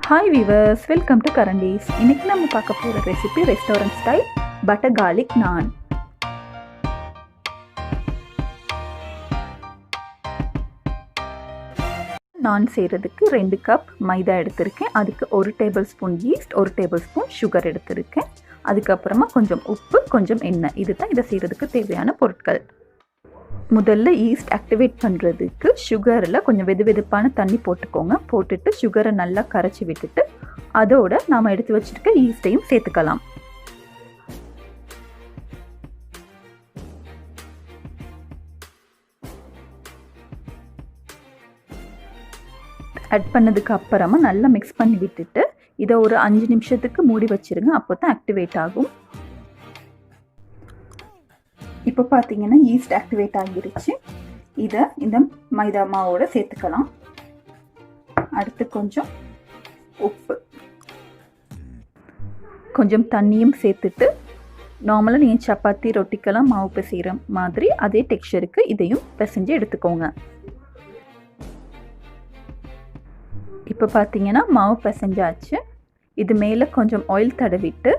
Hi viewers, welcome to Karan-Dees. இன்னைக்கு நம்ம பார்க்க போற recipe restaurant style butter garlic naan. நான் செய்கிறதுக்கு 2 கப் மைதா எடுத்திருக்கேன். அதுக்கு 1 டேபிள்ஸ்பூன் yeast, 1 டேபிள்ஸ்பூன் சுகர் எடுத்திருக்கேன். அதுக்கப்புறமா கொஞ்சம் உப்பு, கொஞ்சம் எண்ணெய். இதுதான் இதை செய்கிறதுக்கு தேவையான பொருட்கள். முதல்ல ஈஸ்ட் ஆக்டிவேட் பண்ணுறதுக்கு சுகரில் கொஞ்சம் வெதுவெதுப்பான தண்ணி போட்டுக்கோங்க. போட்டுட்டு சுகரை நல்லா கரைச்சி விட்டுட்டு அதோட நாம் எடுத்து வச்சுருக்க ஈஸ்ட்டையும் சேர்த்துக்கலாம். ஆட் பண்ணதுக்கு அப்புறமா நல்லா மிக்ஸ் பண்ணி விட்டுட்டு இதை ஒரு 5 நிமிஷத்துக்கு மூடி வச்சுருங்க. அப்போ தான் ஆக்டிவேட் ஆகும். இப்போ பார்த்தீங்கன்னா ஈஸ்ட் ஆக்டிவேட் ஆகிருச்சு. இதை இந்த மைதா மாவோட சேர்த்துக்கலாம். அடுத்து கொஞ்சம் உப்பு, கொஞ்சம் தண்ணியும் சேர்த்துட்டு நார்மலாக நீங்கள் சப்பாத்தி ரொட்டிக்கெல்லாம் மாவு பிசைகிற மாதிரி அதே டெக்ஸ்சருக்கு இதையும் பிசைஞ்சு எடுத்துக்கோங்க. இப்போ பார்த்தீங்கன்னா மாவு பிசைஞ்சாச்சு. இது மேலே கொஞ்சம் ஆயில் தடவிட்டு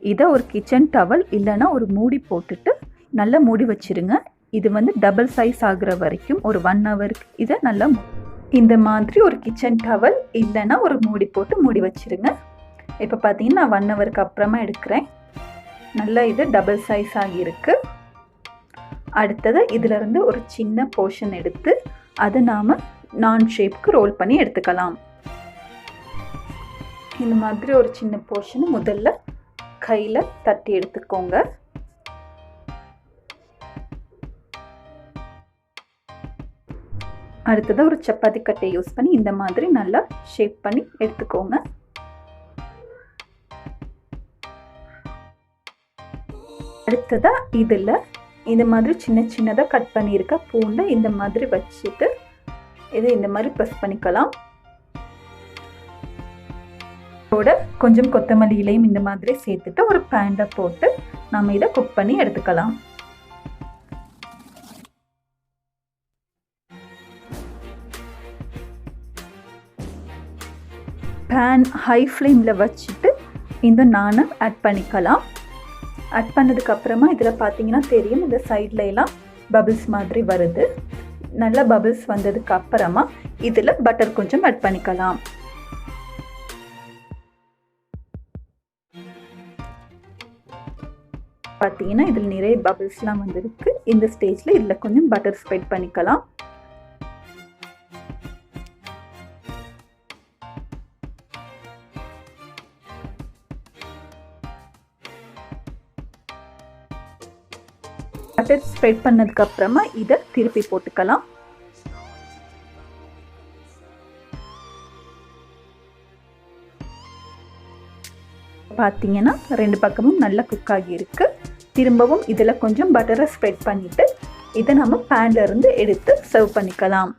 இதை ஒரு கிச்சன் டவல் இல்லைன்னா ஒரு மூடி போட்டுட்டு நல்லா மூடி வச்சுருங்க. இது டபுள் சைஸ் ஆகிற வரைக்கும் ஒரு 1 ஹவருக்கு இதை நல்லா இந்த மாதிரி ஒரு கிச்சன் டவல் இல்லைன்னா ஒரு மூடி போட்டு மூடி வச்சுருங்க. இப்போ பார்த்தீங்கன்னா நான் 1 ஹவருக்கு அப்புறமா எடுக்கிறேன். நல்லா இது டபுள் சைஸ் ஆகியிருக்கு. அடுத்தது இதிலிருந்து ஒரு சின்ன போர்ஷன் எடுத்து அதை நாம் நான் ஷேப்க்கு ரோல் பண்ணி எடுத்துக்கலாம். இந்த மாதிரி ஒரு சின்ன போர்ஷனை முதல்ல கையில் தட்டி எடுத்துக்கோங்க. அடுத்ததாக ஒரு சப்பாத்தி கட்டையை யூஸ் பண்ணி இந்த மாதிரி நல்லா ஷேப் பண்ணி எடுத்துக்கோங்க. அடுத்ததாக இதில் இந்த மாதிரி சின்ன சின்னதாக கட் பண்ணியிருக்க பூண்டை இந்த மாதிரி வச்சுட்டு இதை இந்த மாதிரி ப்ரெஸ் பண்ணிக்கலாம். அதோட கொஞ்சம் கொத்தமல்லி இலையும் இந்த மாதிரி சேர்த்துட்டு ஒரு பேனில் போட்டு நம்ம இதை குக் பண்ணி எடுத்துக்கலாம். பேன் ஹை ஃப்ளேமில் வச்சுட்டு இந்த நானை ஆட் பண்ணிக்கலாம். ஆட் பண்ணதுக்கப்புறமா இதில் பார்த்தீங்கன்னா தெரியும், இந்த சைடில் எல்லாம் பபிள்ஸ் மாதிரி வருது. நல்லா பபிள்ஸ் வந்ததுக்கு அப்புறமா இதில் பட்டர் கொஞ்சம் ஆட் பண்ணிக்கலாம். பார்த்தீங்கன்னா இதில் நிறைய பபிள்ஸ்லாம் வந்திருக்கு. இந்த ஸ்டேஜில் இதில் கொஞ்சம் பட்டர் ஸ்ப்ரெட் பண்ணிக்கலாம். பட்டர் ஸ்ப்ரெட் பண்ணதுக்கு அப்புறமா இதை திருப்பி போட்டுக்கலாம். பார்த்தீங்கன்னா 2 பக்கமும் நல்லா குக் ஆகியிருக்கு. திரும்பவும் இதில் கொஞ்சம் பட்டரை ஸ்ப்ரெட் பண்ணிவிட்டு இதை நம்ம பேன்ல இருந்து எடுத்து சர்வ் பண்ணிக்கலாம்.